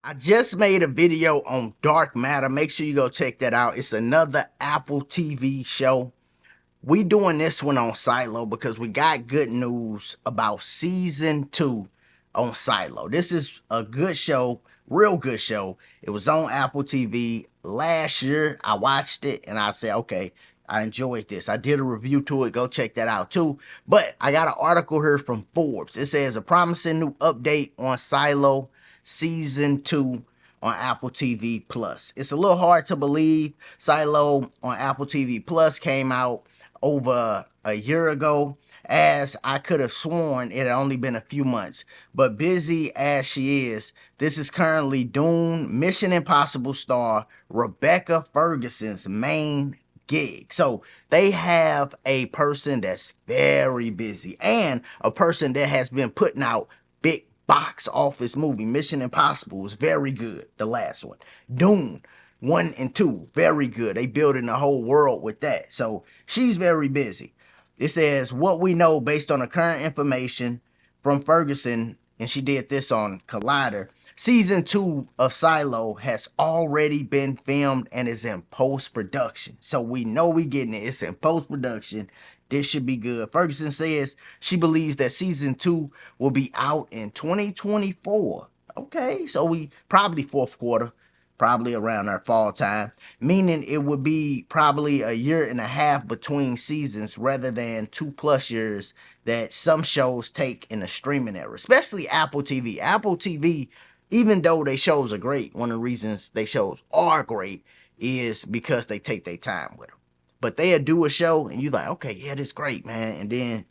I just made a video on Dark Matter. Make sure you go check that out. It's another Apple TV show. We doing this one on Silo because we got good news about season 2 on Silo. This is a good show, real good show. It was on Apple TV last year. I watched it and I said, okay, I enjoyed this. I did a review to it. Go check that out too. But I got an article here from Forbes. It says a promising new update on Silo season 2 on Apple TV Plus. It's a little hard to believe Silo on Apple TV Plus came out over a year ago, as I could have sworn it had only been a few months. But busy as she is, this is currently Dune Mission Impossible star Rebecca Ferguson's main gig. So they have a person that's very busy and a person that has been putting out big box office movie. Mission Impossible was very good, the last one. Dune 1 and 2, very good. They building the whole world with that. So she's very busy. It says what we know based on the current information from Ferguson, and she did this on Collider. Season 2 of Silo has already been filmed and is in post-production. So we know we getting it. It's in post-production. This should be good. Ferguson says she believes that season 2 will be out in 2024. Okay, so we probably fourth quarter, probably around our fall time, meaning it would be probably a year and a half between seasons rather than 2+ years that some shows take in the streaming era, especially Apple TV. Apple TV, even though they shows are great, one of the reasons they shows are great is because they take their time with them. But they'll do a show and you like, okay, yeah, this great, man. And then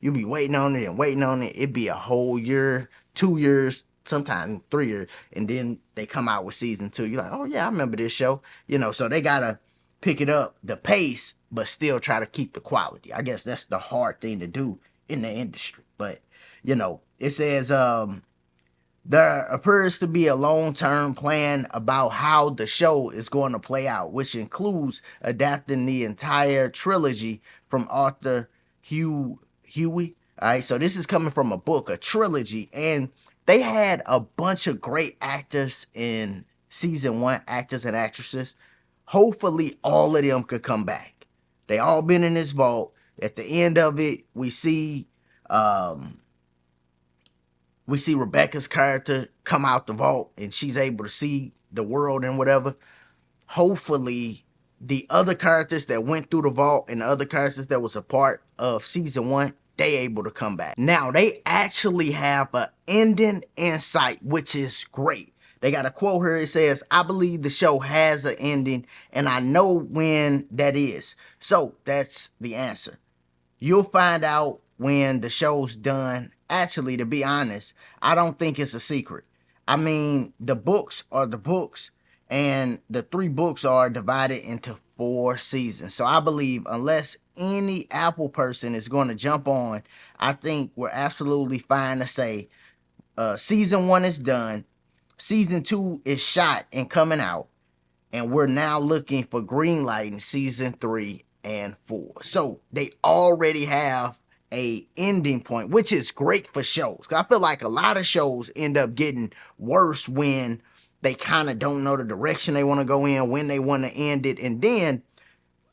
you'll be waiting on it and waiting on it. It'd be a whole year, 2 years, sometimes 3 years. And then they come out with season 2. You're like, oh yeah, I remember this show. So they gotta pick it up, the pace, but still try to keep the quality. I guess that's the hard thing to do in the industry. But it says there appears to be a long-term plan about how the show is going to play out, which includes adapting the entire trilogy from author Huey. All right, so this is coming from a book, a trilogy, and they had a bunch of great actors in season 1, actors and actresses. Hopefully, all of them could come back. They all been in this vault. At the end of it, we see Rebecca's character come out the vault and she's able to see the world and whatever. Hopefully the other characters that went through the vault and the other characters that was a part of season 1, they able to come back. Now they actually have an ending in sight, which is great. They got a quote here. It says, I believe the show has an ending and I know when that is. So that's the answer. You'll find out when the show's done. Actually, to be honest, I don't think it's a secret. I mean, the books are the books, and the 3 books are divided into 4 seasons. So I believe unless any Apple person is going to jump on, I think we're absolutely fine to say season 1 is done. Season 2 is shot and coming out. And we're now looking for green lighting season 3 and 4. So they already have a ending point, which is great for shows. I feel like a lot of shows end up getting worse when they kind of don't know the direction they want to go in, when they want to end it. And then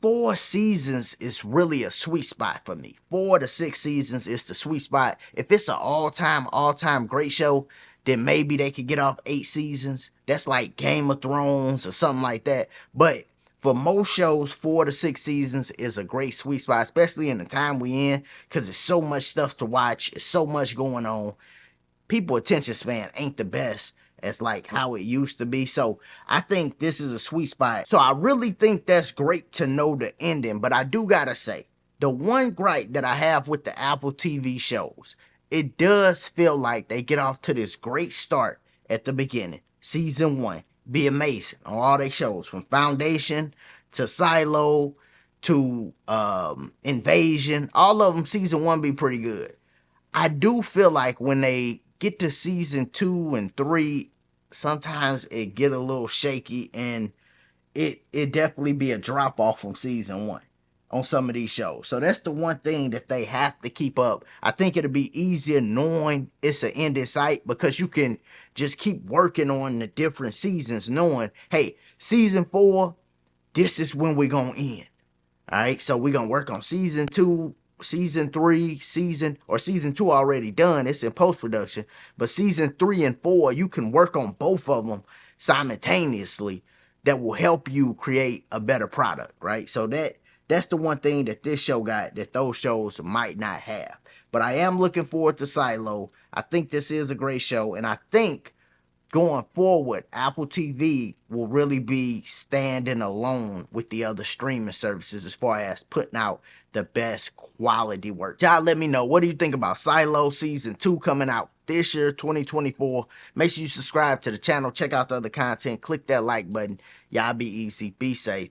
4 seasons is really a sweet spot for me. 4 to 6 seasons is the sweet spot. If it's an all-time great show, then maybe they could get off 8 seasons. That's like Game of Thrones or something like that. But for most shows, 4 to 6 seasons is a great sweet spot, especially in the time we in, because there's so much stuff to watch. There's so much going on. People attention span ain't the best as like how it used to be. So I think this is a sweet spot. So I really think that's great to know the ending. But I do gotta say, the one gripe that I have with the Apple TV shows, it does feel like they get off to this great start at the beginning. Season 1 be amazing on all their shows, from Foundation to Silo to Invasion. All of them, season 1 be pretty good. I do feel like when they get to season 2 and 3, sometimes it get a little shaky, and it definitely be a drop off from season 1 on some of these shows. So that's the one thing that they have to keep up. I think it'll be easier knowing it's an end in sight because you can just keep working on the different seasons, knowing, hey, season 4, this is when we're going to end. All right, so we're going to work on season 2, season 3, season 2 already done. It's in post-production. But season 3 and 4, you can work on both of them simultaneously. That will help you create a better product, right? So that's the one thing that this show got that those shows might not have. But I am looking forward to Silo. I think this is a great show, and I think going forward, Apple TV will really be standing alone with the other streaming services as far as putting out the best quality work. Y'all let me know, what do you think about Silo Season 2 coming out this year, 2024? Make sure you subscribe to the channel, check out the other content, click that like button. Y'all be easy, be safe.